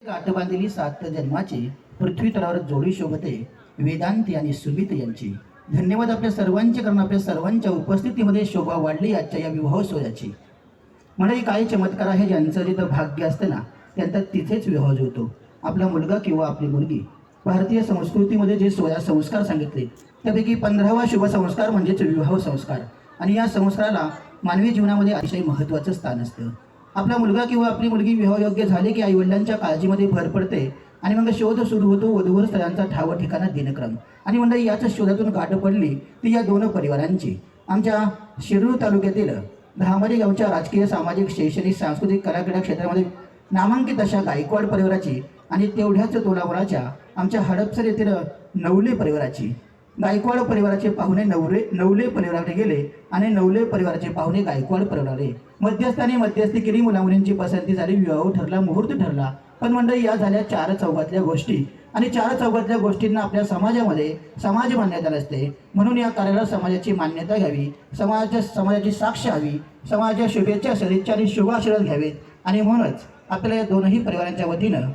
गाठ बांधिली 7 जन्माची, पृथ्वी तलावर जोडी शोभते वेदांती आणि सुमित यांची. धन्यवाद आपल्या सर्वांचे, कारण आपल्या सर्वांच्या उपस्थितीमध्ये शोभा वाढली आजच्या या विवाह सोहळ्याची. म्हणजे काही चमत्कार आहे, ज्यांचं जिथं भाग्य असतं ना त्यांचा तिथेच विवाह होतो. आपला मुलगा किंवा आपली मुलगी. भारतीय संस्कृतीमध्ये जे 16 संस्कार सांगितले त्यापैकी 15वा शुभ संस्कार म्हणजेच विवाह संस्कार. आणि या संस्काराला मानवी जीवनामध्ये अतिशय महत्त्वाचं स्थान असतं. आपला मुलगा किंवा आपली मुलगी विवाहयोग्य झाले की आईवडिलांच्या काळजीमध्ये भर पडते आणि मग शोध सुरू होतो वधूवर स्थळांचा ठाव ठिकाणा दिनक्रम. आणि मंडळी याच शोधातून गाठ पडली ती या दोन परिवारांची. आमच्या शिरूर तालुक्यातील धामरी गावच्या राजकीय, सामाजिक, शैक्षणिक, सांस्कृतिक, कलाक्रीडा क्षेत्रामध्ये नामांकित अशा गायकवाड परिवाराची आणि तेवढ्याच तोलावराच्या आमच्या हडपसर येथील नवले परिवाराची. गायकवाड परिवाराचे पाहुणे नवले परिवाराकडे गेले आणि नवले परिवाराचे पाहुणे गायकवाड परिवाराकडे. मध्यस्थानी मध्यस्थी केली, मुलामुलींची पसंती झाली, विवाह ठरला, मुहूर्त ठरला. पण मंडळी या झाल्या 4 चौघातल्या गोष्टी. आणि 4 चौघातल्या गोष्टींना आपल्या समाजामध्ये समाज मान्यता नसते. म्हणून या कार्याला समाजाची मान्यता घ्यावी, समाजाची साक्ष हवी, समाजाच्या शुभेच्छा, सदिच्छा आणि शुभाशीर्वाद घ्यावेत. आणि म्हणूनच आपल्याला या दोनही परिवारांच्या वतीनं